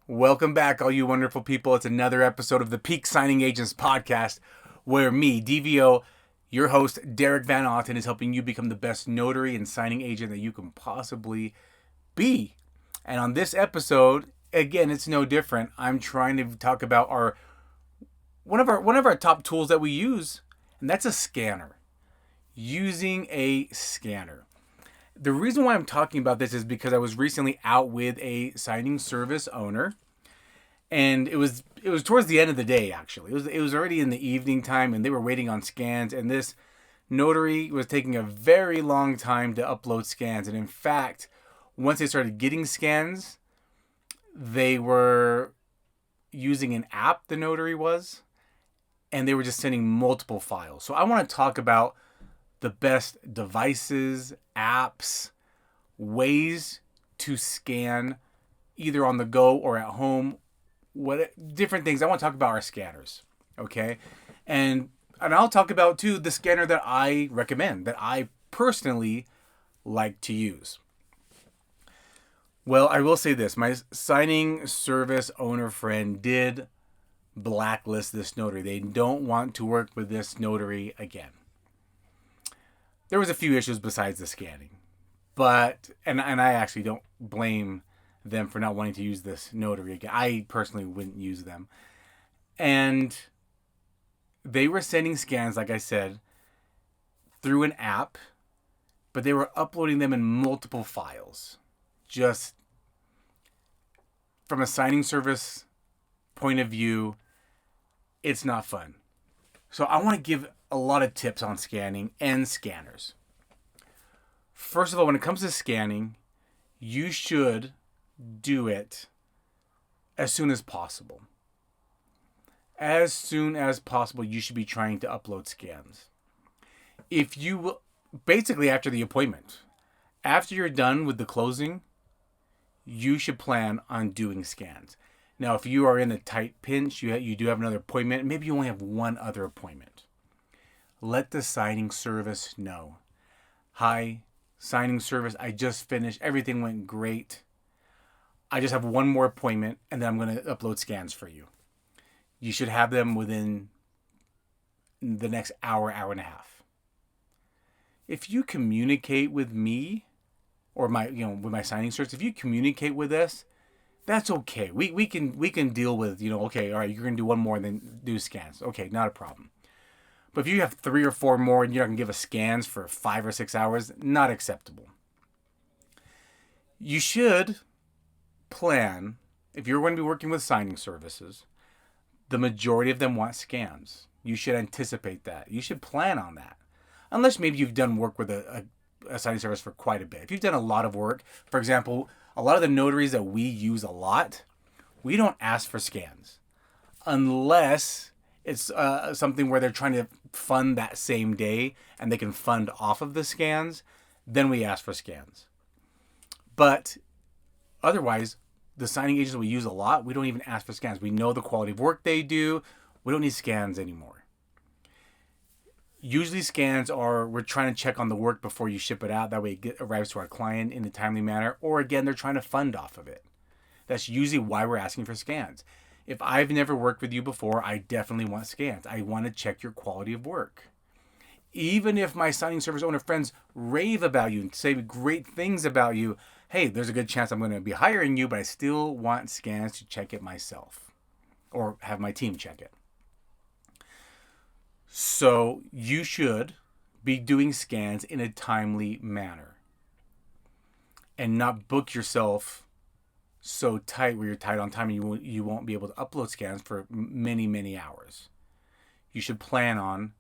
Welcome back, all you wonderful people. It's another episode of the Peak Signing Agents podcast, where me, DVO, your host, Derek Van Otten, is helping you become the best notary and signing agent that you can possibly be. And on this episode, again, it's no different. I'm trying to talk about our one of our top tools that we use, and that's a scanner. Using a scanner. The reason why I'm talking about this is because I was recently out with a signing service owner, and it was towards the end of the day. Actually, it was already in the evening time, and they were waiting on scans, and this notary was taking a very long time to upload scans. And in fact, once they started getting scans, they were using an app, the notary was, and they were just sending multiple files. So I want to talk about the best devices, apps, ways to scan either on the go or at home, what different things. I want to talk about our scanners, okay? And I'll talk about too the scanner that I recommend, that I personally like to use. Well, I will say this, my signing service owner friend did blacklist this notary. They don't want to work with this notary again. There was a few issues besides the scanning, but and I actually don't blame them for not wanting to use this notary again. I personally wouldn't use them. And they were sending scans, like I said, through an app, but they were uploading them in multiple files. Just from a signing service point of view, it's not fun. So I want to give a lot of tips on scanning and scanners. First of all, when it comes to scanning, you should do it as soon as possible. As soon as possible, you should be trying to upload scans. If you will, basically after the appointment, after you're done with the closing, you should plan on doing scans. Now, if you are in a tight pinch, you do have another appointment, maybe you only have one other appointment. Let the signing service know. Hi, signing service, I just finished. Everything went great. I just have one more appointment, and then I'm going to upload scans for you. You should have them within the next hour, hour and a half. If you communicate with me or with my signing service, if you communicate with us, that's okay. We can deal with, okay, all right, you're going to do one more and then do scans. Okay, not a problem. But if you have 3 or 4 more and you're not going to give us scans for 5 or 6 hours, not acceptable. You should plan, if you're going to be working with signing services, the majority of them want scans. You should anticipate that. You should plan on that. Unless maybe you've done work with a signing service for quite a bit. If you've done a lot of work, for example, a lot of the notaries that we use a lot, we don't ask for scans. Unless it's something where they're trying to fund that same day and they can fund off of the scans, then we ask for scans. But otherwise, the signing agents we use a lot, we don't even ask for scans. We know the quality of work they do. We don't need scans anymore. Usually scans we're trying to check on the work before you ship it out. That way it arrives to our client in a timely manner. Or again, they're trying to fund off of it. That's usually why we're asking for scans. If I've never worked with you before, I definitely want scans. I want to check your quality of work. Even if my signing service owner friends rave about you and say great things about you, hey, there's a good chance I'm going to be hiring you, but I still want scans to check it myself or have my team check it. So you should be doing scans in a timely manner and not book yourself so tight where you're tight on time and you won't be able to upload scans for many, many hours. You should plan on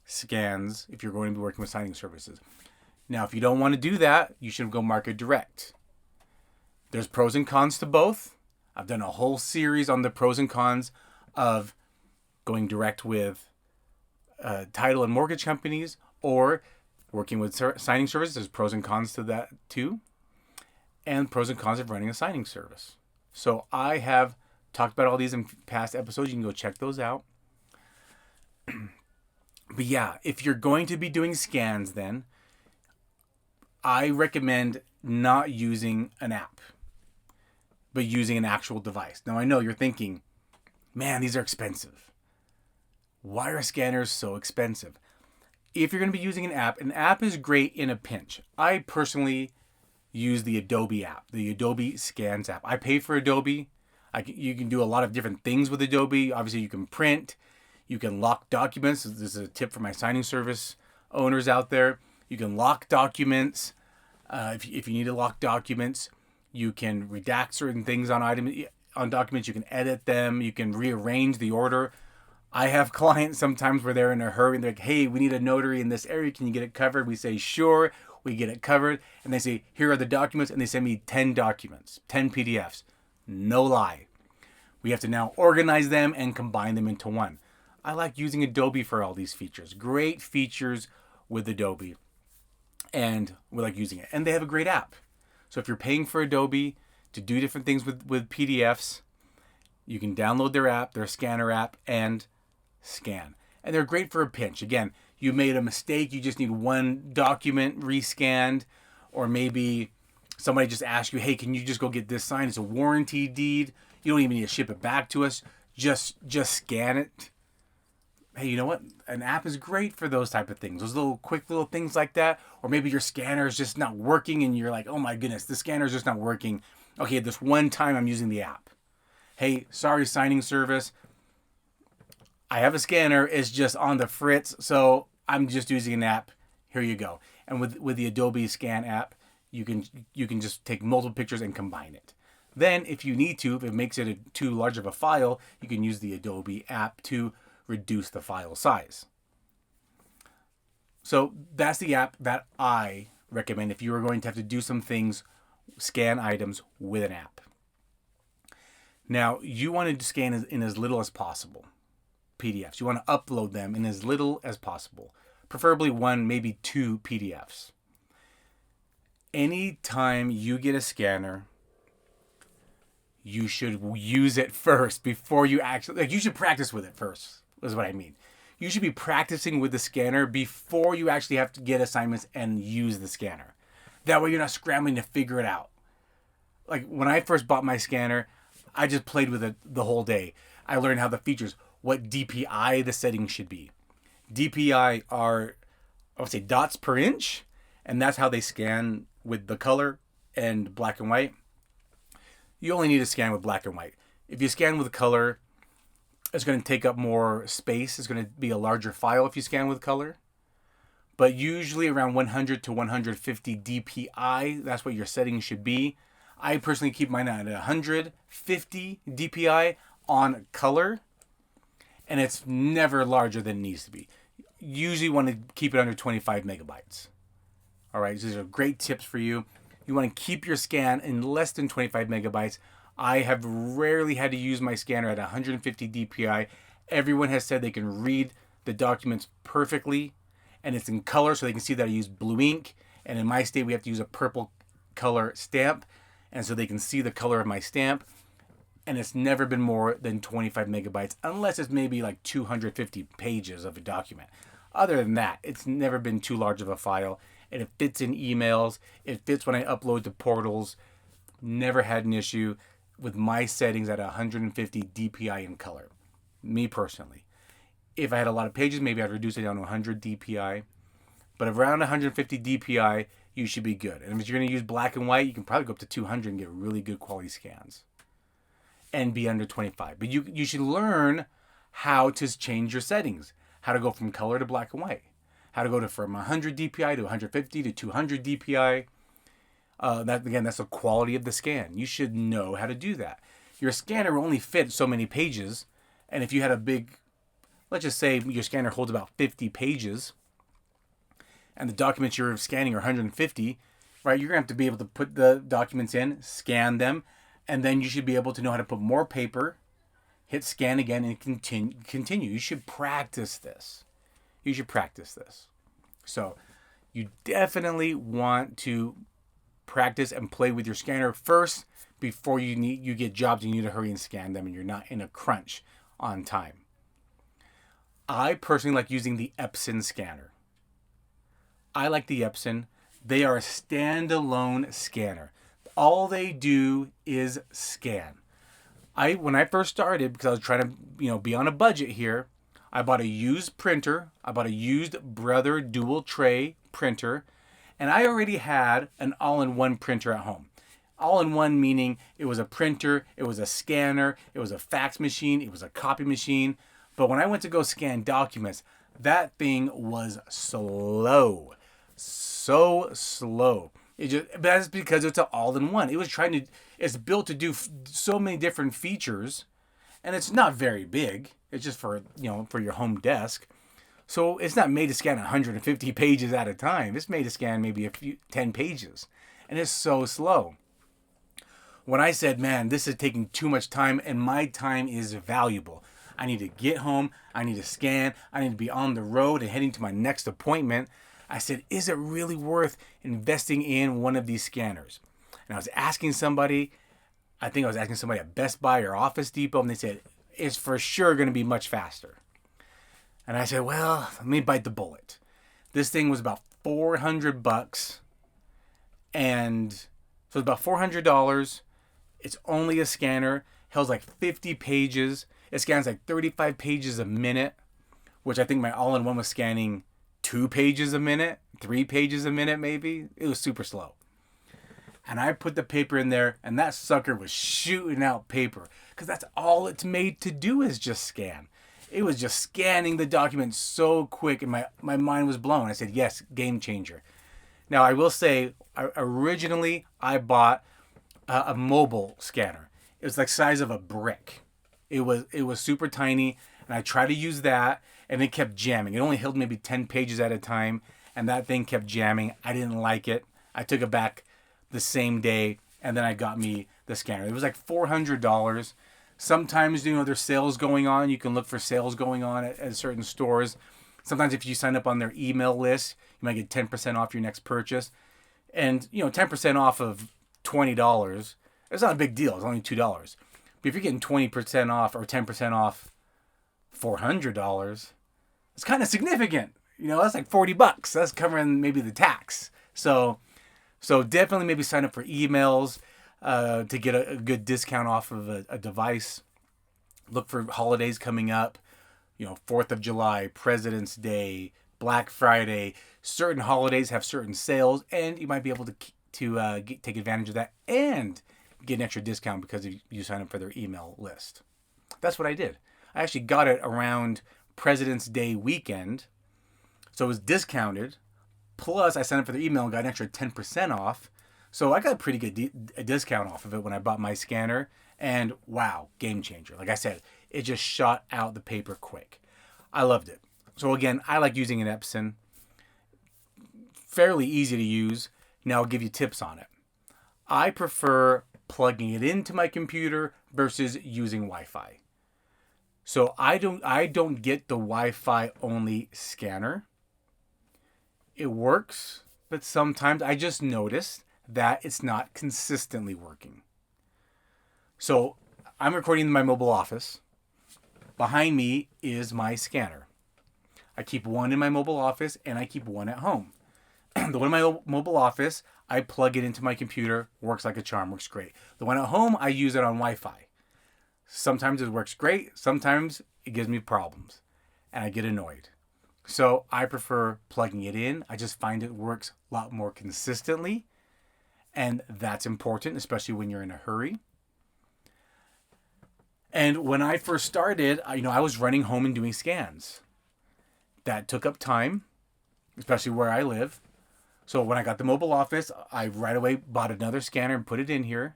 scans if you're going to be working with signing services. Now, if you don't want to do that, you should go market direct. There's pros and cons to both. I've done a whole series on the pros and cons of going direct with title and mortgage companies or working with signing services. There's pros and cons to that too. And pros and cons of running a signing service. So I have talked about all these in past episodes. You can go check those out. But yeah, if you're going to be doing scans, then I recommend not using an app. but using an actual device. Now I know you're thinking, man, these are expensive. Why are scanners so expensive? If you're going to be using an app is great in a pinch. I personally use the Adobe app, the Adobe Scans app. I pay for Adobe. You can do a lot of different things with Adobe. Obviously, you can print. You can lock documents. This is a tip for my signing service owners out there. You can lock documents. If you need to lock documents, you can redact certain things on documents. You can edit them. You can rearrange the order. I have clients sometimes where they're in a hurry and they're like, hey, we need a notary in this area. Can you get it covered? We say, sure. We get it covered. And they say, here are the documents. And they send me 10 documents, 10 PDFs. No lie. We have to now organize them and combine them into one. I like using Adobe for all these features. Great features with Adobe. And we like using it. And they have a great app. So if you're paying for Adobe to do different things with PDFs, you can download their app, their scanner app, and scan. And they're great for a pinch. Again, you made a mistake. You just need one document rescanned. Or maybe somebody just asked you, hey, can you just go get this signed? It's a warranty deed. You don't even need to ship it back to us. Just scan it. Hey, you know what? An app is great for those type of things. Those little quick little things like that. Or maybe your scanner is just not working and you're like, oh my goodness, the scanner is just not working. Okay, this one time I'm using the app. Hey, sorry, signing service. I have a scanner. It's just on the fritz, so I'm just using an app. Here you go. And with the Adobe Scan app, you can just take multiple pictures and combine it. Then, if you need to, if it makes it too large of a file, you can use the Adobe app to reduce the file size. So that's the app that I recommend if you are going to have to do some things, scan items with an app. Now, you want to scan in as little as possible. PDFs. You want to upload them in as little as possible. Preferably one, maybe 2 PDFs. Anytime you get a scanner, you should use it first before you actually, you should practice with it first, is what I mean. You should be practicing with the scanner before you actually have to get assignments and use the scanner. That way you're not scrambling to figure it out. Like when I first bought my scanner, I just played with it the whole day. I learned how the features, what DPI the settings should be. DPI are, I would say, dots per inch, and that's how they scan with the color and black and white. You only need to scan with black and white. If you scan with color, it's going to take up more space. It's going to be a larger file if you scan with color. But usually around 100 to 150 DPI, that's what your settings should be. I personally keep mine at 150 DPI on color, and it's never larger than it needs to be. Usually want to keep it under 25 megabytes. All right, so these are great tips for you. You want to keep your scan in less than 25 megabytes. I have rarely had to use my scanner at 150 DPI. Everyone has said they can read the documents perfectly, and it's in color, so they can see that I use blue ink. And in my state, we have to use a purple color stamp, and so they can see the color of my stamp. And it's never been more than 25 megabytes, unless it's maybe like 250 pages of a document. Other than that, it's never been too large of a file. And it fits in emails. It fits when I upload to portals. Never had an issue with my settings at 150 DPI in color. Me personally. If I had a lot of pages, maybe I'd reduce it down to 100 DPI. But around 150 DPI, you should be good. And if you're going to use black and white, you can probably go up to 200 and get really good quality scans. And be under 25. But you should learn how to change your settings. How to go from color to black and white. How to go from 100 DPI to 150 to 200 DPI. That's the quality of the scan. You should know how to do that. Your scanner only fits so many pages. And if you had a big, let's just say your scanner holds about 50 pages, and the documents you're scanning are 150, right? You're going to have to be able to put the documents in, scan them, and then you should be able to know how to put more paper, hit scan again, and continue. You should practice this. So you definitely want to practice and play with your scanner first before you get jobs and you need to hurry and scan them and you're not in a crunch on time. I personally like using the Epson scanner. I like the Epson. They are a standalone scanner. All they do is scan. When I first started, because I was trying to be on a budget here, I bought a used printer. I bought a used Brother dual tray printer, and I already had an all-in-one printer at home. All-in-one meaning it was a printer, it was a scanner, it was a fax machine, it was a copy machine. But when I went to go scan documents, that thing was slow. So slow. But that's because it's an all-in-one. It's built to do so many different features, and it's not very big. It's just for your home desk. So it's not made to scan 150 pages at a time. It's made to scan maybe 10 pages, and it's so slow. When I said, man, this is taking too much time, and my time is valuable. I need to get home. I need to scan. I need to be on the road and heading to my next appointment. I said, is it really worth investing in one of these scanners? And I was asking somebody, I think I was asking somebody at Best Buy or Office Depot, and they said, it's for sure going to be much faster. And I said, well, let me bite the bullet. This thing was about $400, and so it's about $400. It's only a scanner, holds like 50 pages. It scans like 35 pages a minute, which I think my all-in-one was scanning 2 pages a minute, 3 pages a minute maybe. It was super slow. And I put the paper in there, and that sucker was shooting out paper, because that's all it's made to do is just scan. It was just scanning the document so quick, and my mind was blown. I said, yes, game changer. Now, I will say, originally I bought a mobile scanner. It was like size of a brick. It was super tiny, and I tried to use that, and it kept jamming. It only held maybe 10 pages at a time, and that thing kept jamming. I didn't like it. I took it back the same day, and then I got me the scanner. It was like $400. Sometimes, there's sales going on. You can look for sales going on at certain stores. Sometimes if you sign up on their email list, you might get 10% off your next purchase. And, 10% off of $20, it's not a big deal. It's only $2. But if you're getting 20% off or 10% off $400, it's kind of significant. That's like $40. That's covering maybe the tax. So definitely maybe sign up for emails to get a good discount off of a device. Look for holidays coming up. 4th of July, President's Day, Black Friday. Certain holidays have certain sales, and you might be able to take advantage of that and get an extra discount because you sign up for their email list. That's what I did. I actually got it around President's Day weekend, so it was discounted. Plus, I signed up for their email and got an extra 10% off. So I got a pretty good discount off of it when I bought my scanner. And wow, game changer. Like I said, it just shot out the paper quick. I loved it. So again, I like using an Epson. Fairly easy to use. Now I'll give you tips on it. I prefer plugging it into my computer versus using Wi-Fi. So I don't get the Wi-Fi only scanner. It works, but sometimes I just notice that it's not consistently working. So I'm recording in my mobile office. Behind me is my scanner. I keep one in my mobile office and I keep one at home. The one in my mobile office, I plug it into my computer, works like a charm, works great. The one at home, I use it on Wi-Fi. Sometimes it works great, sometimes it gives me problems, and I get annoyed. So I prefer plugging it in. I just find it works a lot more consistently, and that's important, especially when you're in a hurry. And when I first started, I was running home and doing scans. That took up time, especially where I live. So when I got the mobile office, I right away bought another scanner and put it in here.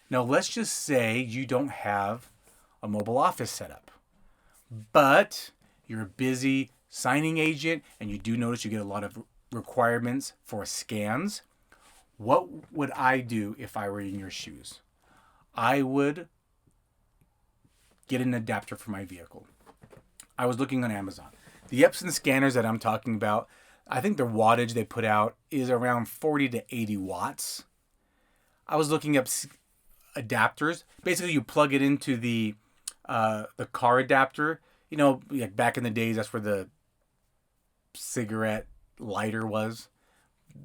Now let's just say you don't have a mobile office set up, but you're a busy signing agent and you do notice you get a lot of requirements for scans. What would I do if I were in your shoes? I would get an adapter for my vehicle. I was looking on Amazon. The Epson scanners that I'm talking about, I think the wattage they put out is around 40 to 80 watts. I was looking up adapters. Basically, you plug it into the car adapter. Like back in the days, that's where the cigarette lighter was.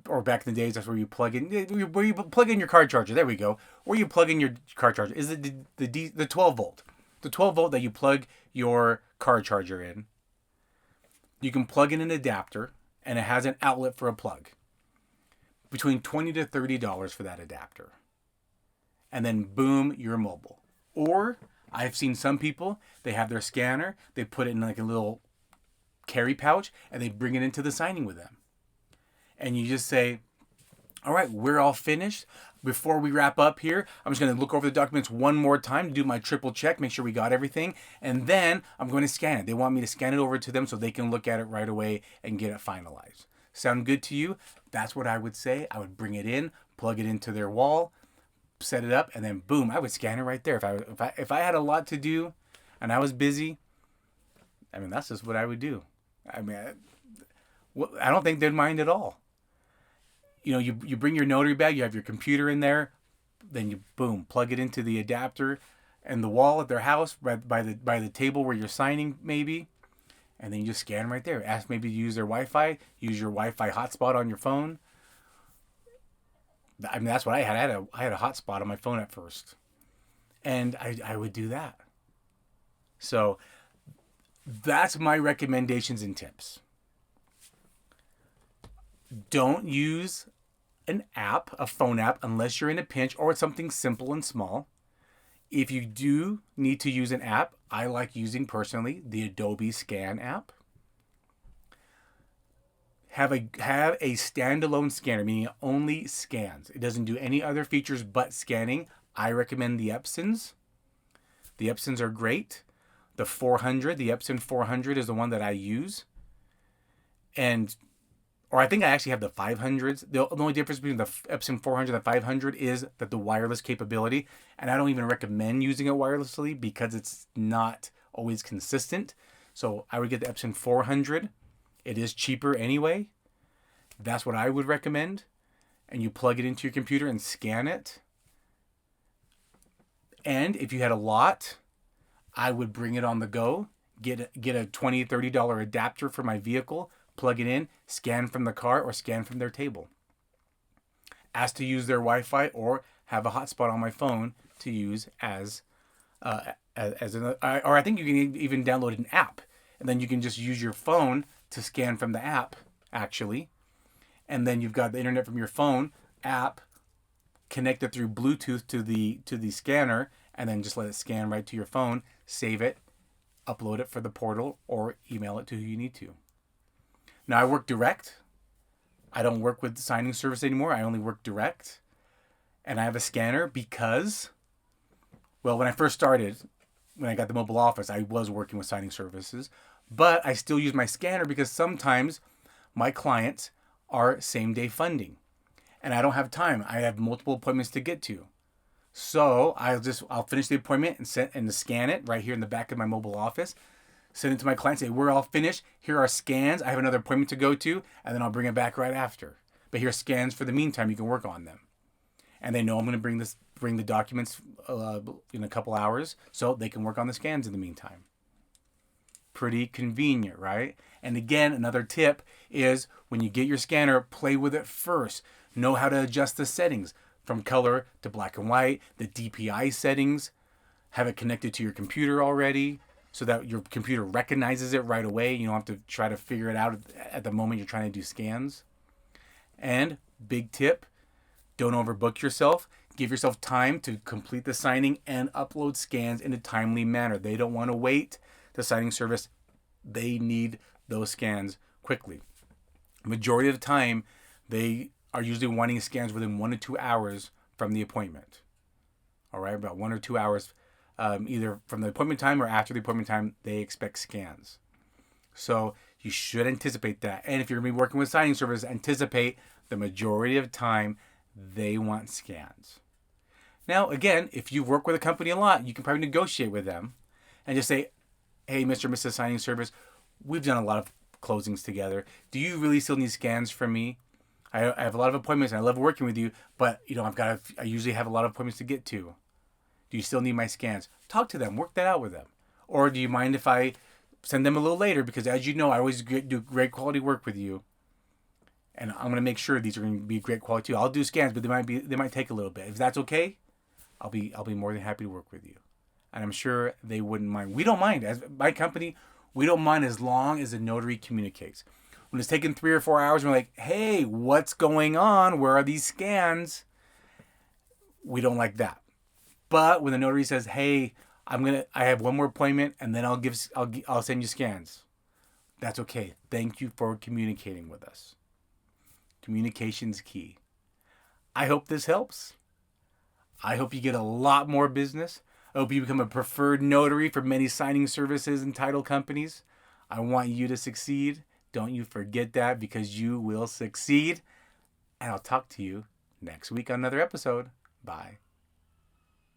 or back in the days, that's where you plug in your car charger. There we go. Where you plug in your car charger is the 12 volt, the 12 volt that you plug your car charger in. You can plug in an adapter, and it has an outlet for a plug. Between $20 to $30 for that adapter, and then boom, you're mobile. Or I've seen some people, they have their scanner, they put it in like a little carry pouch, and they bring it into the signing with them. And you just say, all right, we're all finished. Before we wrap up here, I'm just going to look over the documents one more time to do my triple check, make sure we got everything. And then I'm going to scan it. They want me to scan it over to them so they can look at it right away and get it finalized. Sound good to you? That's what I would say. I would bring it in, plug it into their wall, set it up, and then boom, I would scan it right there. If I had a lot to do and I was busy, I mean, that's just what I would do. I mean, I don't think they'd mind at all. You know, you bring your notary bag, you have your computer in there, then you boom, plug it into the adapter and the wall at their house by the table where you're signing maybe, and then you just scan right there. Ask maybe to use their Wi-Fi, use your Wi-Fi hotspot on your phone. I mean, that's what I had. I had a hotspot on my phone at first, and I would do that. So that's my recommendations and tips. Don't use an app, a phone app, unless you're in a pinch or it's something simple and small. If you do need to use an app, I like using personally the Adobe Scan app. Have a standalone scanner, meaning it only scans. It doesn't do any other features but scanning. I recommend the Epsons. The Epsons are great. The 400, the Epson 400 is the one that I use. Or I think I actually have the 500s. The only difference between the Epson 400 and the 500 is that the wireless capability. And I don't even recommend using it wirelessly because it's not always consistent. So I would get the Epson 400. It is cheaper anyway. That's what I would recommend. And you plug it into your computer and scan it. And if you had a lot, I would bring it on the go. Get a $20, $30 adapter for my vehicle. Plug it in, scan from the car or scan from their table. Ask to use their Wi-Fi or have a hotspot on my phone to use or I think you can even download an app, and then you can just use your phone to scan from the app actually, and then you've got the internet from your phone app connected through Bluetooth to the scanner, and then just let it scan right to your phone, save it, upload it for the portal, or email it to who you need to. Now, I work direct. I don't work with the signing service anymore. I only work direct. And I have a scanner because, well, when I first started, when I got the mobile office, I was working with signing services. But I still use my scanner because sometimes my clients are same-day funding. And I don't have time. I have multiple appointments to get to. So I'll finish the appointment and scan it right here in the back of my mobile office. Send it to my client, say, we're all finished. Here are scans. I have another appointment to go to, and then I'll bring it back right after. But here's scans for the meantime. You can work on them. And they know I'm going to bring the documents in a couple hours, so they can work on the scans in the meantime. Pretty convenient, right? And again, another tip is when you get your scanner, play with it first. Know how to adjust the settings from color to black and white, the DPI settings. Have it connected to your computer already, so that your computer recognizes it right away. You don't have to try to figure it out at the moment you're trying to do scans. And big tip, don't overbook yourself. Give yourself time to complete the signing and upload scans in a timely manner. They don't want to wait. The signing service, they need those scans quickly. Majority of the time, they are usually wanting scans within 1 to 2 hours from the appointment. All right, about 1 or 2 hours. Either from the appointment time or after the appointment time, they expect scans. So you should anticipate that. And if you're going to be working with signing service, anticipate the majority of time they want scans. Now, again, if you work with a company a lot, you can probably negotiate with them and just say, hey, Mr. and Mrs. Signing Service, we've done a lot of closings together. Do you really still need scans from me? I have a lot of appointments and I love working with you, but I usually have a lot of appointments to get to. Do you still need my scans? Talk to them. Work that out with them. Or do you mind if I send them a little later? Because as you know, I always do great quality work with you. And I'm gonna make sure these are gonna be great quality too. I'll do scans, but they might take a little bit. If that's okay, I'll be more than happy to work with you. And I'm sure they wouldn't mind. We don't mind. As my company, we don't mind as long as the notary communicates. When it's taken 3 or 4 hours, we're like, hey, what's going on? Where are these scans? We don't like that. But when the notary says, hey, I have one more appointment and then I'll send you scans. That's okay. Thank you for communicating with us. Communication's key. I hope this helps. I hope you get a lot more business. I hope you become a preferred notary for many signing services and title companies. I want you to succeed. Don't you forget that, because you will succeed. And I'll talk to you next week on another episode. Bye.